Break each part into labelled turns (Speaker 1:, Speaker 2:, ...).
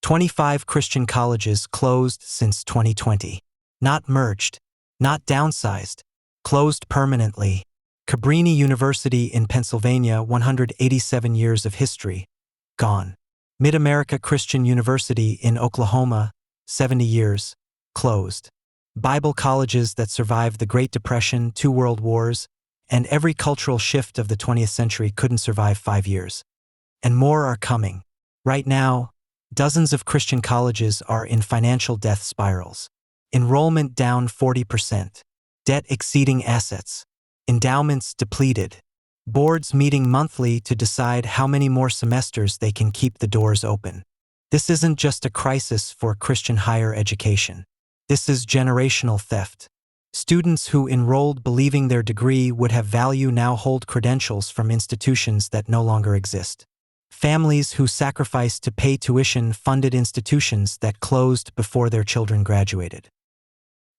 Speaker 1: 25 Christian colleges closed since 2020. Not merged, not downsized, closed permanently. Cabrini University in Pennsylvania, 187 years of history, gone. Mid-America Christian University in Oklahoma, 70 years, closed. Bible colleges that survived the Great Depression, 2 world wars, and every cultural shift of the 20th century couldn't survive 5 years. And more are coming. Right now, dozens of Christian colleges are in financial death spirals. Enrollment down 40%. Debt exceeding assets. Endowments depleted. Boards meeting monthly to decide how many more semesters they can keep the doors open. This isn't just a crisis for Christian higher education. This is generational theft. Students who enrolled believing their degree would have value now hold credentials from institutions that no longer exist. Families who sacrificed to pay tuition funded institutions that closed before their children graduated.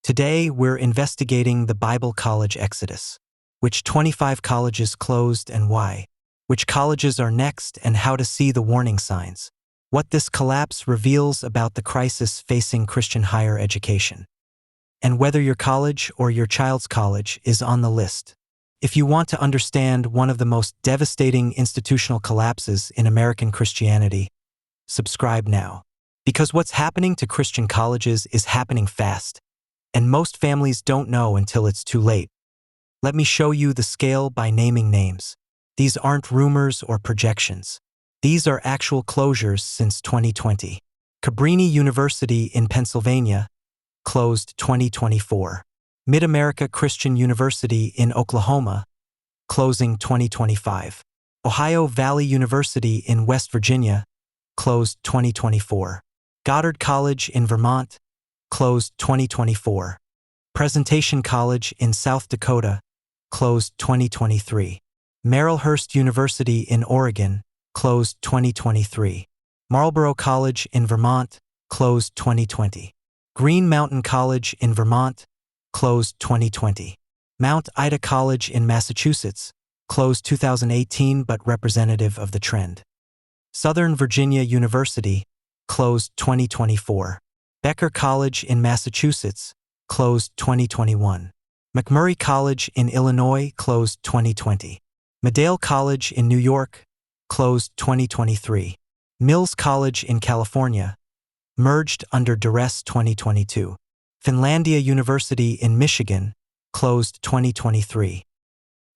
Speaker 1: Today, we're investigating the Bible college exodus. Which 25 colleges closed and why? Which colleges are next and how to see the warning signs? What this collapse reveals about the crisis facing Christian higher education. And whether your college or your child's college is on the list. If you want to understand one of the most devastating institutional collapses in American Christianity, subscribe now. Because what's happening to Christian colleges is happening fast, and most families don't know until it's too late. Let me show you the scale by naming names. These aren't rumors or projections. These are actual closures since 2020. Cabrini University in Pennsylvania, closed 2024. Mid-America Christian University in Oklahoma, closing 2025. Ohio Valley University in West Virginia, closed 2024. Goddard College in Vermont, closed 2024. Presentation College in South Dakota, closed 2023. Marylhurst University in Oregon, closed 2023. Marlborough College in Vermont, closed 2020. Green Mountain College in Vermont, closed 2020. Mount Ida College in Massachusetts, closed 2018 but representative of the trend. Southern Virginia University, closed 2024. Becker College in Massachusetts, closed 2021. McMurray College in Illinois, closed 2020. Medill College in New York, closed 2023. Mills College in California, merged under duress 2022. Finlandia University in Michigan, closed 2023.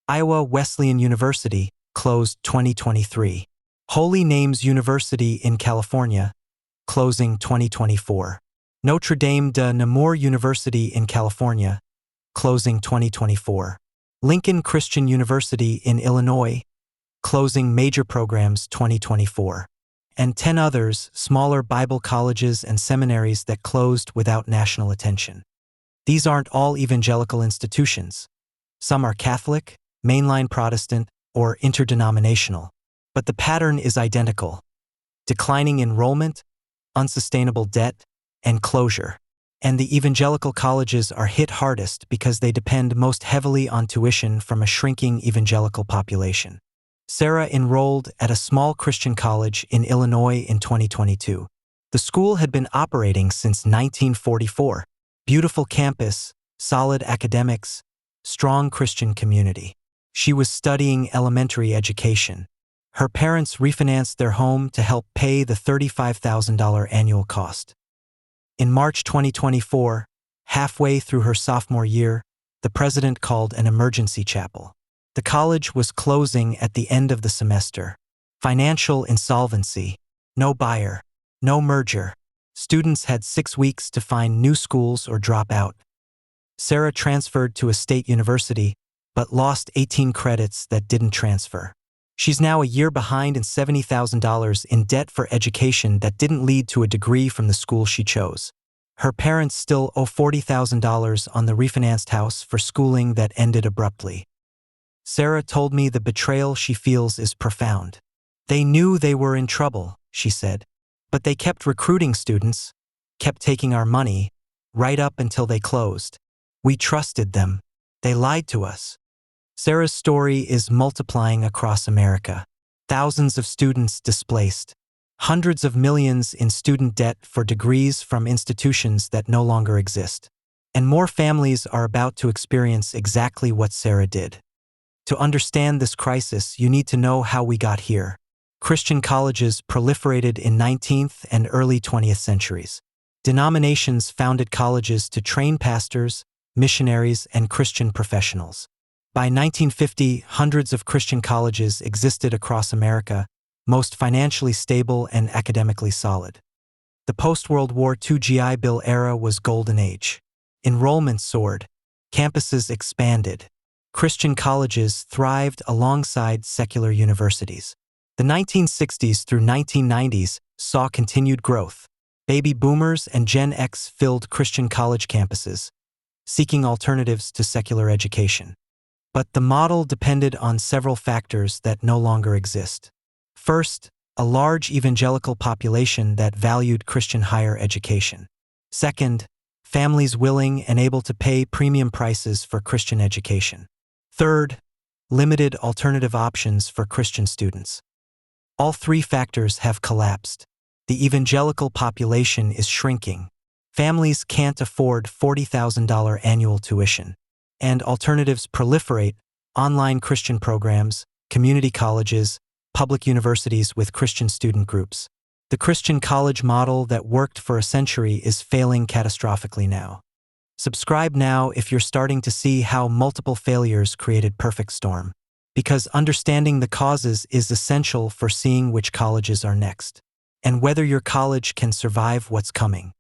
Speaker 1: Iowa Wesleyan University, closed 2023. Holy Names University in California, closing 2024. Notre Dame de Namur University in California, closing 2024. Lincoln Christian University in Illinois, closing major programs 2024. And 10 others, smaller Bible colleges and seminaries that closed without national attention. These aren't all evangelical institutions. Some are Catholic, mainline Protestant, or interdenominational. But the pattern is identical. Declining enrollment, unsustainable debt, and closure. And the evangelical colleges are hit hardest because they depend most heavily on tuition from a shrinking evangelical population. Sarah enrolled at a small Christian college in Illinois in 2022. The school had been operating since 1944. Beautiful campus, solid academics, strong Christian community. She was studying elementary education. Her parents refinanced their home to help pay the $35,000 annual cost. In March 2024, halfway through her sophomore year, the president called an emergency chapel. The college was closing at the end of the semester. Financial insolvency. No buyer. No merger. Students had 6 weeks to find new schools or drop out. Sarah transferred to a state university, but lost 18 credits that didn't transfer. She's now a year behind and $70,000 in debt for education that didn't lead to a degree from the school she chose. Her parents still owe $40,000 on the refinanced house for schooling that ended abruptly. Sarah told me the betrayal she feels is profound. They knew they were in trouble, she said, but they kept recruiting students, kept taking our money, right up until they closed. We trusted them. They lied to us. Sarah's story is multiplying across America. Thousands of students displaced. Hundreds of millions in student debt for degrees from institutions that no longer exist. And more families are about to experience exactly what Sarah did. To understand this crisis, you need to know how we got here. Christian colleges proliferated in 19th and early 20th centuries. Denominations founded colleges to train pastors, missionaries, and Christian professionals. By 1950, hundreds of Christian colleges existed across America, most financially stable and academically solid. The post-World War II GI Bill era was golden age. Enrollment soared. Campuses expanded. Christian colleges thrived alongside secular universities. The 1960s through 1990s saw continued growth. Baby boomers and Gen X filled Christian college campuses, seeking alternatives to secular education. But the model depended on several factors that no longer exist. First, a large evangelical population that valued Christian higher education. Second, families willing and able to pay premium prices for Christian education. Third, limited alternative options for Christian students. All three factors have collapsed. The evangelical population is shrinking. Families can't afford $40,000 annual tuition. And alternatives proliferate: online Christian programs, community colleges, public universities with Christian student groups. The Christian college model that worked for a century is failing catastrophically now. Subscribe now if you're starting to see how multiple failures created perfect storm. Because understanding the causes is essential for seeing which colleges are next, and whether your college can survive what's coming.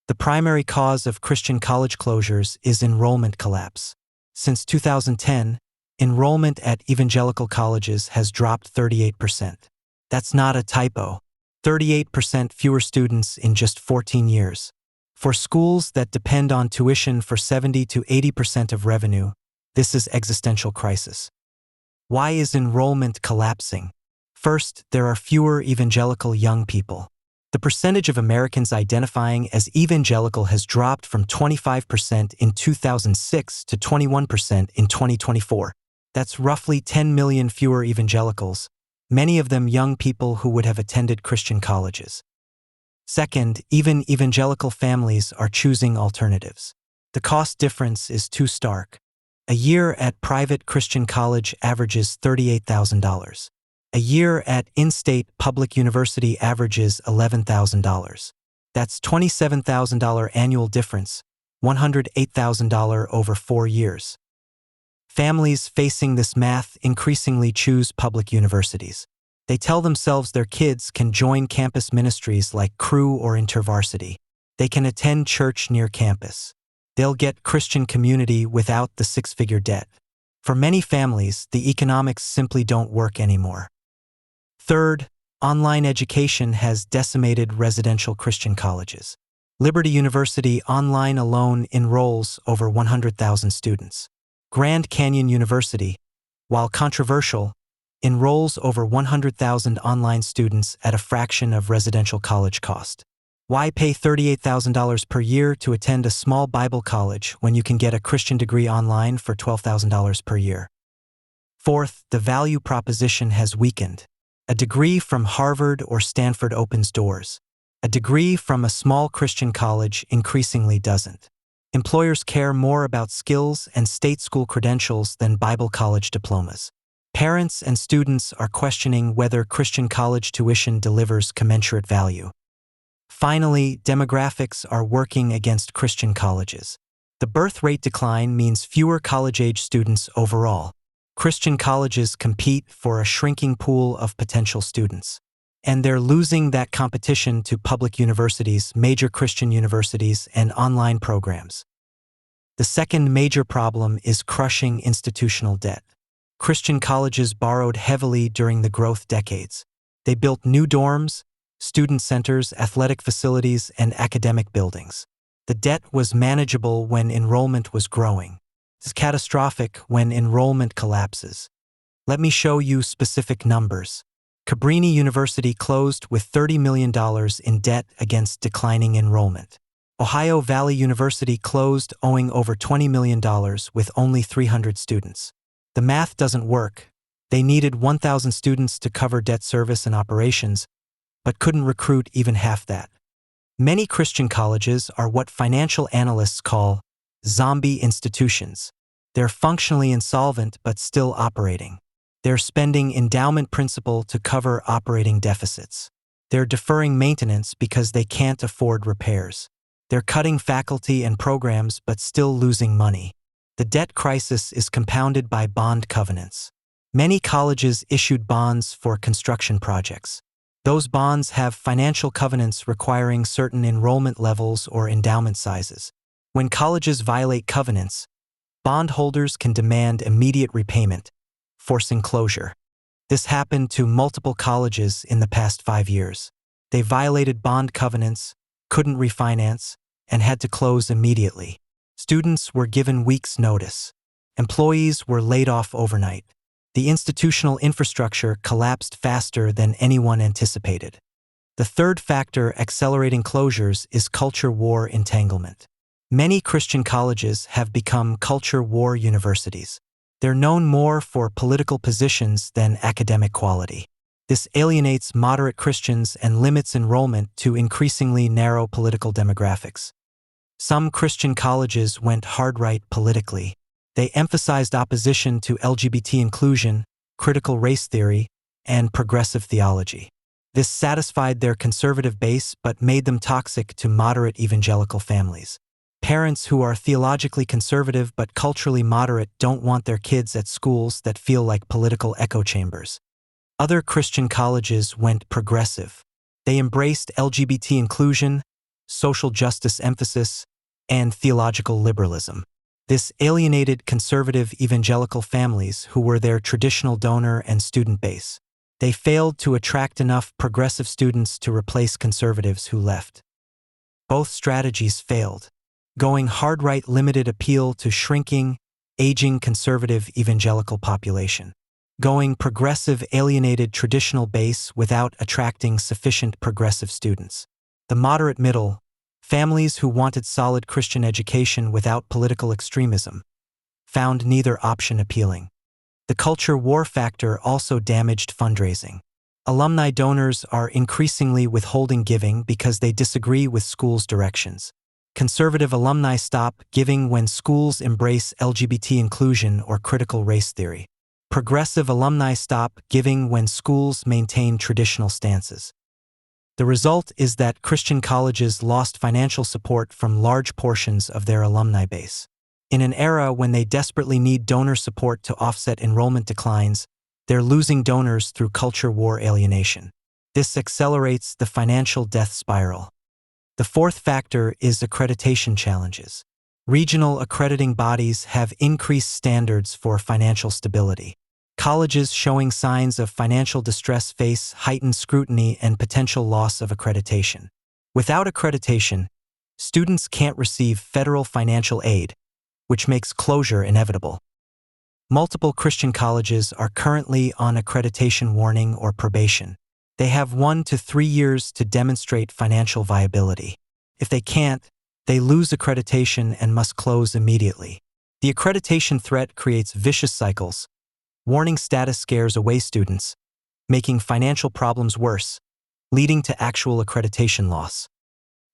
Speaker 1: The primary cause of Christian college closures is enrollment collapse. Since 2010, enrollment at evangelical colleges has dropped 38%. That's not a typo. 38% fewer students in just 14 years. For schools that depend on tuition for 70 to 80% of revenue, this is existential crisis. Why is enrollment collapsing? First, there are fewer evangelical young people. The percentage of Americans identifying as evangelical has dropped from 25% in 2006 to 21% in 2024. That's roughly 10 million fewer evangelicals, many of them young people who would have attended Christian colleges. Second, even evangelical families are choosing alternatives. The cost difference is too stark. A year at private Christian college averages $38,000. A year at in-state public university averages $11,000. That's $27,000 annual difference, $108,000 over 4 years. Families facing this math increasingly choose public universities. They tell themselves their kids can join campus ministries like Cru or InterVarsity. They can attend church near campus. They'll get Christian community without the six-figure debt. For many families, the economics simply don't work anymore. Third, online education has decimated residential Christian colleges. Liberty University online alone enrolls over 100,000 students. Grand Canyon University, while controversial, enrolls over 100,000 online students at a fraction of residential college cost. Why pay $38,000 per year to attend a small Bible college when you can get a Christian degree online for $12,000 per year? Fourth, the value proposition has weakened. A degree from Harvard or Stanford opens doors. A degree from a small Christian college increasingly doesn't. Employers care more about skills and state school credentials than Bible college diplomas. Parents and students are questioning whether Christian college tuition delivers commensurate value. Finally, demographics are working against Christian colleges. The birth rate decline means fewer college-age students overall. Christian colleges compete for a shrinking pool of potential students. And they're losing that competition to public universities, major Christian universities, and online programs. The second major problem is crushing institutional debt. Christian colleges borrowed heavily during the growth decades. They built new dorms, student centers, athletic facilities, and academic buildings. The debt was manageable when enrollment was growing. It's catastrophic when enrollment collapses. Let me show you specific numbers. Cabrini University closed with $30 million in debt against declining enrollment. Ohio Valley University closed owing over $20 million with only 300 students. The math doesn't work. They needed 1,000 students to cover debt service and operations, but couldn't recruit even half that. Many Christian colleges are what financial analysts call zombie institutions. They're functionally insolvent but still operating. They're spending endowment principal to cover operating deficits. They're deferring maintenance because they can't afford repairs. They're cutting faculty and programs but still losing money. The debt crisis is compounded by bond covenants. Many colleges issued bonds for construction projects. Those bonds have financial covenants requiring certain enrollment levels or endowment sizes. When colleges violate covenants, bondholders can demand immediate repayment, forcing closure. This happened to multiple colleges in the past 5 years. They violated bond covenants, couldn't refinance, and had to close immediately. Students were given weeks' notice. Employees were laid off overnight. The institutional infrastructure collapsed faster than anyone anticipated. The third factor accelerating closures is culture war entanglement. Many Christian colleges have become culture war universities. They're known more for political positions than academic quality. This alienates moderate Christians and limits enrollment to increasingly narrow political demographics. Some Christian colleges went hard-right politically. They emphasized opposition to LGBT inclusion, critical race theory, and progressive theology. This satisfied their conservative base but made them toxic to moderate evangelical families. Parents who are theologically conservative but culturally moderate don't want their kids at schools that feel like political echo chambers. Other Christian colleges went progressive. They embraced LGBT inclusion, social justice emphasis, and theological liberalism. This alienated conservative evangelical families who were their traditional donor and student base. They failed to attract enough progressive students to replace conservatives who left. Both strategies failed. Going hard-right limited appeal to shrinking, aging conservative evangelical population. Going progressive alienated traditional base without attracting sufficient progressive students. The moderate middle, families who wanted solid Christian education without political extremism, found neither option appealing. The culture war factor also damaged fundraising. Alumni donors are increasingly withholding giving because they disagree with schools' directions. Conservative alumni stop giving when schools embrace LGBT inclusion or critical race theory. Progressive alumni stop giving when schools maintain traditional stances. The result is that Christian colleges lost financial support from large portions of their alumni base. In an era when they desperately need donor support to offset enrollment declines, they're losing donors through culture war alienation. This accelerates the financial death spiral. The fourth factor is accreditation challenges. Regional accrediting bodies have increased standards for financial stability. Colleges showing signs of financial distress face heightened scrutiny and potential loss of accreditation. Without accreditation, students can't receive federal financial aid, which makes closure inevitable. Multiple Christian colleges are currently on accreditation warning or probation. They have 1 to 3 years to demonstrate financial viability. If they can't, they lose accreditation and must close immediately. The accreditation threat creates vicious cycles. Warning status scares away students, making financial problems worse, leading to actual accreditation loss.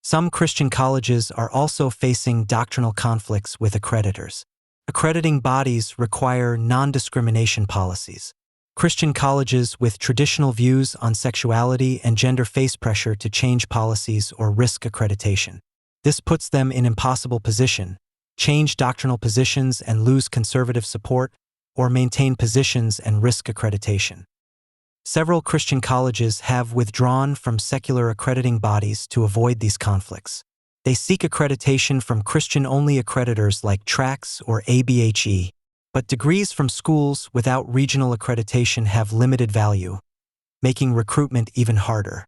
Speaker 1: Some Christian colleges are also facing doctrinal conflicts with accreditors. Accrediting bodies require non-discrimination policies. Christian colleges with traditional views on sexuality and gender face pressure to change policies or risk accreditation. This puts them in an impossible position: change doctrinal positions and lose conservative support, or maintain positions and risk accreditation. Several Christian colleges have withdrawn from secular accrediting bodies to avoid these conflicts. They seek accreditation from Christian-only accreditors like TRACS or ABHE, but degrees from schools without regional accreditation have limited value, making recruitment even harder.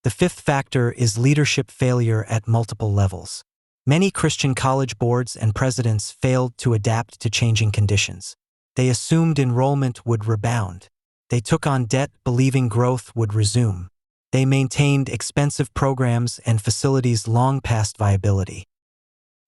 Speaker 1: The fifth factor is leadership failure at multiple levels. Many Christian college boards and presidents failed to adapt to changing conditions. They assumed enrollment would rebound. They took on debt believing growth would resume. They maintained expensive programs and facilities long past viability.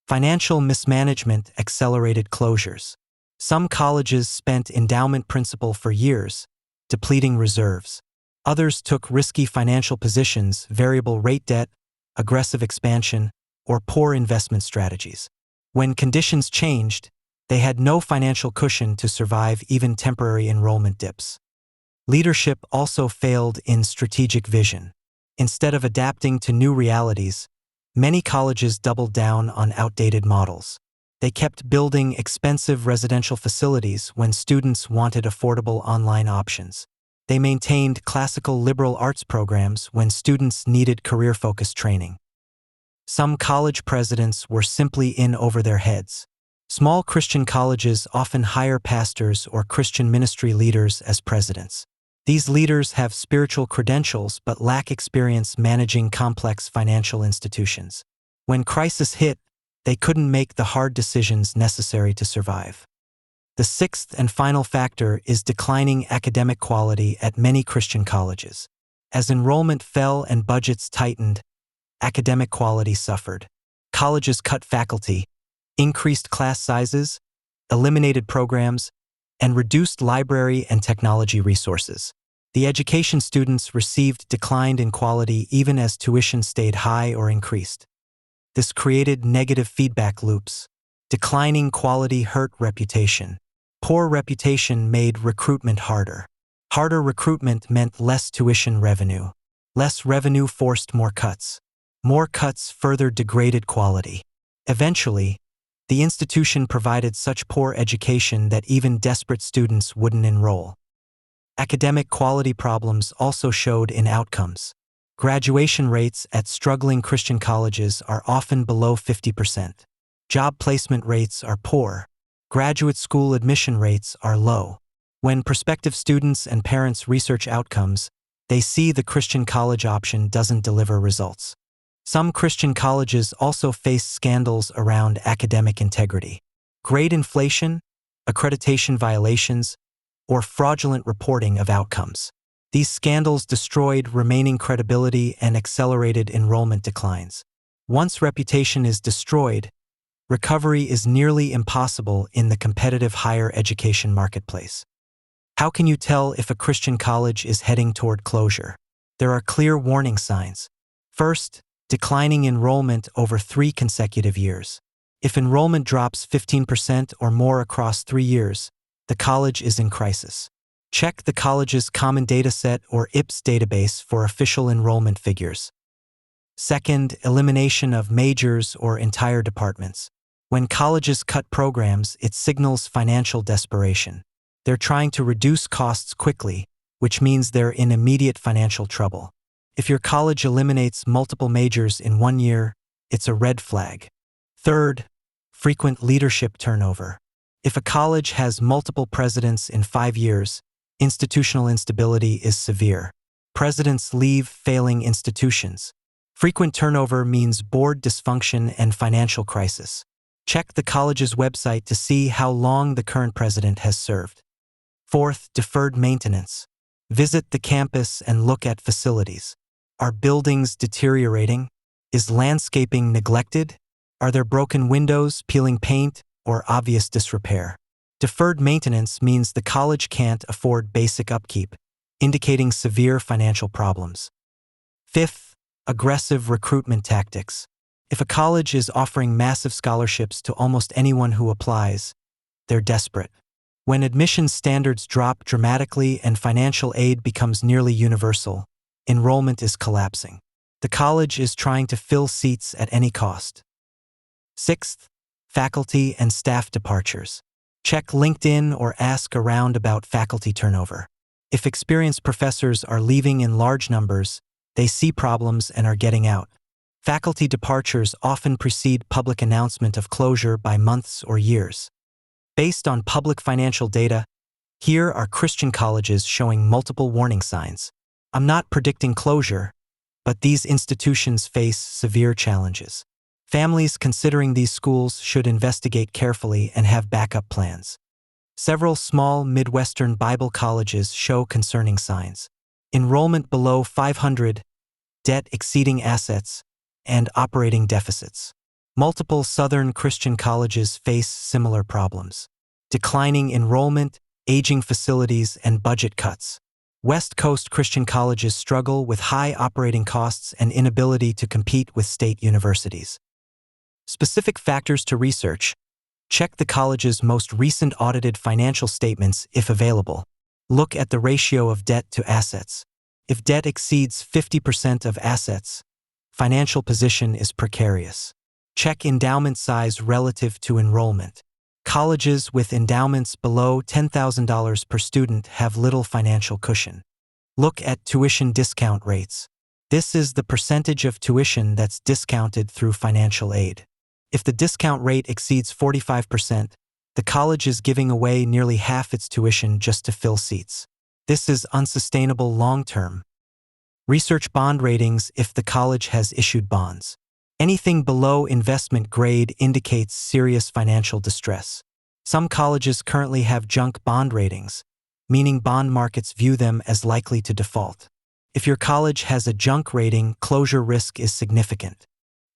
Speaker 1: Financial mismanagement accelerated closures. Some colleges spent endowment principal for years, depleting reserves. Others took risky financial positions, variable rate debt, aggressive expansion, or poor investment strategies. When conditions changed, they had no financial cushion to survive even temporary enrollment dips. Leadership also failed in strategic vision. Instead of adapting to new realities, many colleges doubled down on outdated models. They kept building expensive residential facilities when students wanted affordable online options. They maintained classical liberal arts programs when students needed career-focused training. Some college presidents were simply in over their heads. Small Christian colleges often hire pastors or Christian ministry leaders as presidents. These leaders have spiritual credentials but lack experience managing complex financial institutions. When crisis hit, they couldn't make the hard decisions necessary to survive. The sixth and final factor is declining academic quality at many Christian colleges. As enrollment fell and budgets tightened, academic quality suffered. Colleges cut faculty, increased class sizes, eliminated programs, and reduced library and technology resources. The education students received declined in quality even as tuition stayed high or increased. This created negative feedback loops. Declining quality hurt reputation. Poor reputation made recruitment harder. Harder recruitment meant less tuition revenue. Less revenue forced more cuts. More cuts further degraded quality. Eventually, the institution provided such poor education that even desperate students wouldn't enroll. Academic quality problems also showed in outcomes. Graduation rates at struggling Christian colleges are often below 50%. Job placement rates are poor. Graduate school admission rates are low. When prospective students and parents research outcomes, they see the Christian college option doesn't deliver results. Some Christian colleges also face scandals around academic integrity. Grade inflation, accreditation violations, or fraudulent reporting of outcomes. These scandals destroyed remaining credibility and accelerated enrollment declines. Once reputation is destroyed, recovery is nearly impossible in the competitive higher education marketplace. How can you tell if a Christian college is heading toward closure? There are clear warning signs. First, declining enrollment over 3 consecutive years. If enrollment drops 15% or more across 3 years, the college is in crisis. Check the college's Common Dataset or IPS database for official enrollment figures. Second, elimination of majors or entire departments. When colleges cut programs, it signals financial desperation. They're trying to reduce costs quickly, which means they're in immediate financial trouble. If your college eliminates multiple majors in 1 year, it's a red flag. Third, frequent leadership turnover. If a college has multiple presidents in 5 years, institutional instability is severe. Presidents leave failing institutions. Frequent turnover means board dysfunction and financial crisis. Check the college's website to see how long the current president has served. Fourth, deferred maintenance. Visit the campus and look at facilities. Are buildings deteriorating? Is landscaping neglected? Are there broken windows, peeling paint, or obvious disrepair? Deferred maintenance means the college can't afford basic upkeep, indicating severe financial problems. Fifth, aggressive recruitment tactics. If a college is offering massive scholarships to almost anyone who applies, they're desperate. When admissions standards drop dramatically and financial aid becomes nearly universal, enrollment is collapsing. The college is trying to fill seats at any cost. Sixth, faculty and staff departures. Check LinkedIn or ask around about faculty turnover. If experienced professors are leaving in large numbers, they see problems and are getting out. Faculty departures often precede public announcement of closure by months or years. Based on public financial data, here are Christian colleges showing multiple warning signs. I'm not predicting closure, but these institutions face severe challenges. Families considering these schools should investigate carefully and have backup plans. Several small Midwestern Bible colleges show concerning signs. Enrollment below 500, debt exceeding assets, and operating deficits. Multiple Southern Christian colleges face similar problems. Declining enrollment, aging facilities, and budget cuts. West Coast Christian colleges struggle with high operating costs and inability to compete with state universities. Specific factors to research. Check the college's most recent audited financial statements if available. Look at the ratio of debt to assets. If debt exceeds 50% of assets, financial position is precarious. Check endowment size relative to enrollment. Colleges with endowments below $10,000 per student have little financial cushion. Look at tuition discount rates. This is the percentage of tuition that's discounted through financial aid. If the discount rate exceeds 45%, the college is giving away nearly half its tuition just to fill seats. This is unsustainable long-term. Research bond ratings if the college has issued bonds. Anything below investment grade indicates serious financial distress. Some colleges currently have junk bond ratings, meaning bond markets view them as likely to default. If your college has a junk rating, closure risk is significant.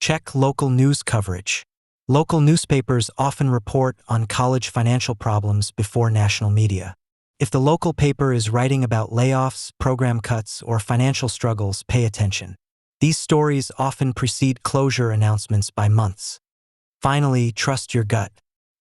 Speaker 1: Check local news coverage. Local newspapers often report on college financial problems before national media. If the local paper is writing about layoffs, program cuts, or financial struggles, pay attention. These stories often precede closure announcements by months. Finally, trust your gut.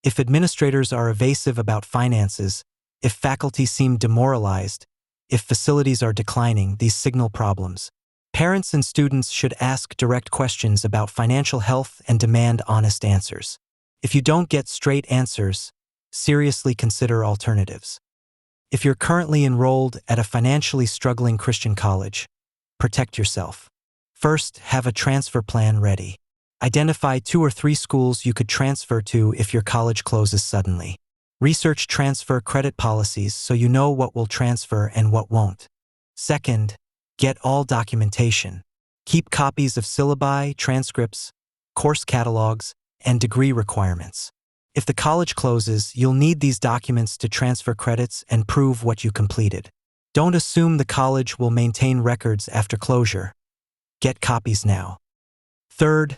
Speaker 1: If administrators are evasive about finances, if faculty seem demoralized, if facilities are declining, these signal problems. Parents and students should ask direct questions about financial health and demand honest answers. If you don't get straight answers, seriously consider alternatives. If you're currently enrolled at a financially struggling Christian college, protect yourself. First, have a transfer plan ready. Identify 2 or 3 schools you could transfer to if your college closes suddenly. Research transfer credit policies so you know what will transfer and what won't. Second, get all documentation. Keep copies of syllabi, transcripts, course catalogs, and degree requirements. If the college closes, you'll need these documents to transfer credits and prove what you completed. Don't assume the college will maintain records after closure. Get copies now. Third,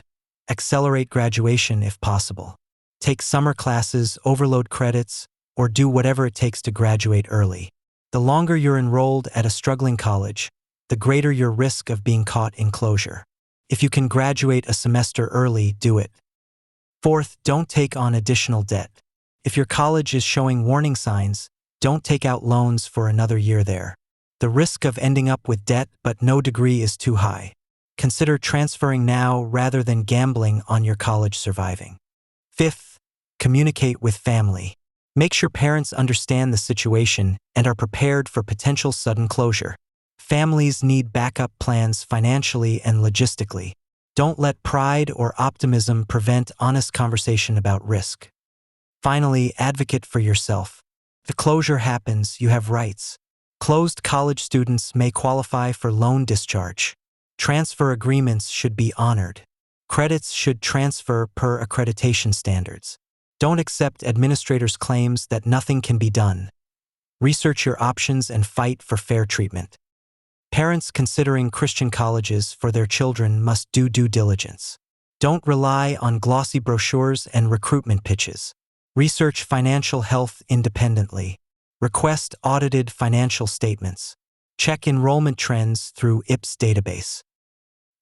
Speaker 1: accelerate graduation if possible. Take summer classes, overload credits, or do whatever it takes to graduate early. The longer you're enrolled at a struggling college, the greater your risk of being caught in closure. If you can graduate a semester early, do it. Fourth, don't take on additional debt. If your college is showing warning signs, don't take out loans for another year there. The risk of ending up with debt but no degree is too high. Consider transferring now rather than gambling on your college surviving. Fifth, communicate with family. Make sure parents understand the situation and are prepared for potential sudden closure. Families need backup plans financially and logistically. Don't let pride or optimism prevent honest conversation about risk. Finally, advocate for yourself. If closure happens, you have rights. Closed college students may qualify for loan discharge. Transfer agreements should be honored. Credits should transfer per accreditation standards. Don't accept administrators' claims that nothing can be done. Research your options and fight for fair treatment. Parents considering Christian colleges for their children must do due diligence. Don't rely on glossy brochures and recruitment pitches. Research financial health independently. Request audited financial statements. Check enrollment trends through IPS database.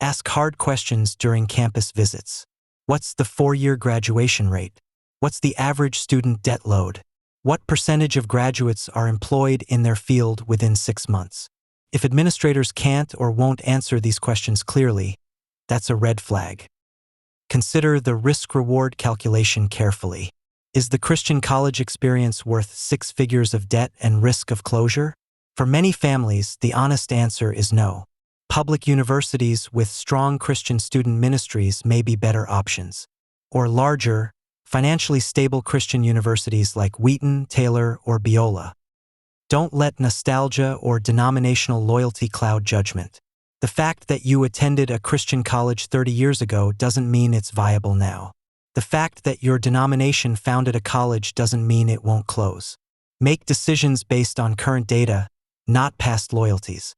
Speaker 1: Ask hard questions during campus visits. What's the 4-year graduation rate? What's the average student debt load? What percentage of graduates are employed in their field within 6 months? If administrators can't or won't answer these questions clearly, that's a red flag. Consider the risk-reward calculation carefully. Is the Christian college experience worth 6 figures of debt and risk of closure? For many families, the honest answer is no. Public universities with strong Christian student ministries may be better options. Or larger, financially stable Christian universities like Wheaton, Taylor, or Biola. Don't let nostalgia or denominational loyalty cloud judgment. The fact that you attended a Christian college 30 years ago doesn't mean it's viable now. The fact that your denomination founded a college doesn't mean it won't close. Make decisions based on current data, not past loyalties.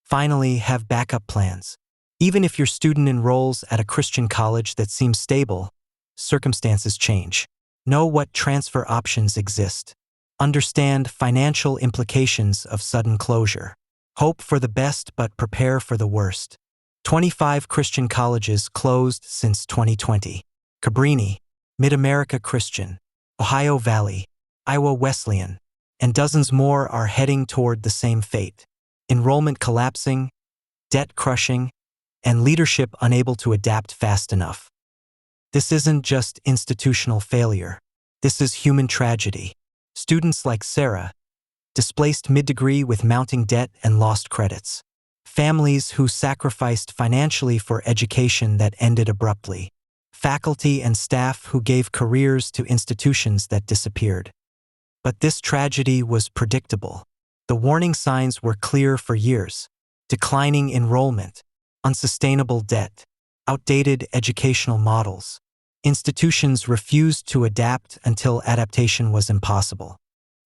Speaker 1: Finally, have backup plans. Even if your student enrolls at a Christian college that seems stable, circumstances change. Know what transfer options exist. Understand financial implications of sudden closure. Hope for the best but prepare for the worst. 25 Christian colleges closed since 2020. Cabrini, Mid-America Christian, Ohio Valley, Iowa Wesleyan, and dozens more are heading toward the same fate. Enrollment collapsing, debt crushing, and leadership unable to adapt fast enough. This isn't just institutional failure. This is human tragedy. Students like Sarah, displaced mid-degree with mounting debt and lost credits. Families who sacrificed financially for education that ended abruptly. Faculty and staff who gave careers to institutions that disappeared. But this tragedy was predictable. The warning signs were clear for years. Declining enrollment, unsustainable debt, outdated educational models. Institutions refused to adapt until adaptation was impossible.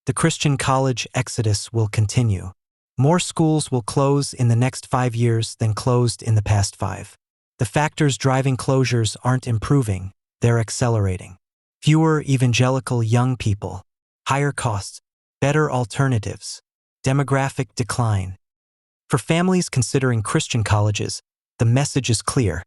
Speaker 1: The Christian college exodus will continue. More schools will close in the next 5 years than closed in the past 5. The factors driving closures aren't improving, they're accelerating. Fewer evangelical young people, higher costs, better alternatives, demographic decline. For families considering Christian colleges, the message is clear.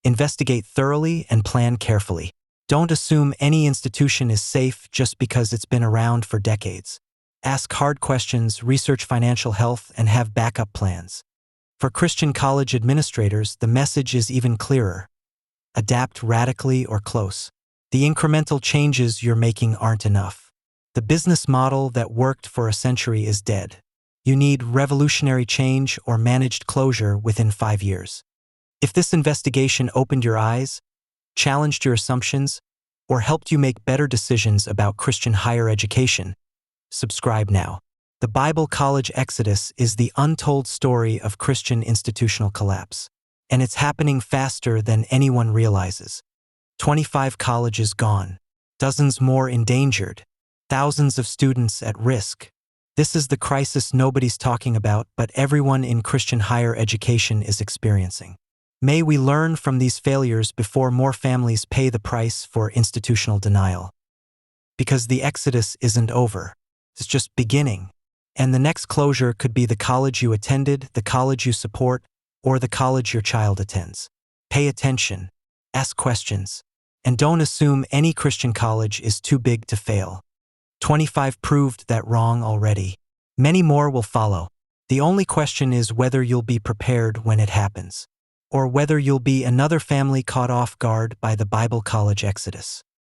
Speaker 1: Investigate thoroughly and plan carefully. Don't assume any institution is safe just because it's been around for decades. Ask hard questions, research financial health, and have backup plans. For Christian college administrators, the message is even clearer. Adapt radically or close. The incremental changes you're making aren't enough. The business model that worked for a century is dead. You need revolutionary change or managed closure within 5 years. If this investigation opened your eyes, challenged your assumptions, or helped you make better decisions about Christian higher education, subscribe now. The Bible College Exodus is the untold story of Christian institutional collapse, and it's happening faster than anyone realizes. 25 colleges gone, dozens more endangered, thousands of students at risk. This is the crisis nobody's talking about, but everyone in Christian higher education is experiencing. May we learn from these failures before more families pay the price for institutional denial. Because the exodus isn't over. It's just beginning. And the next closure could be the college you attended, the college you support, or the college your child attends. Pay attention, ask questions, and don't assume any Christian college is too big to fail. 25 proved that wrong already. Many more will follow. The only question is whether you'll be prepared when it happens, or whether you'll be another family caught off guard by the Bible College Exodus.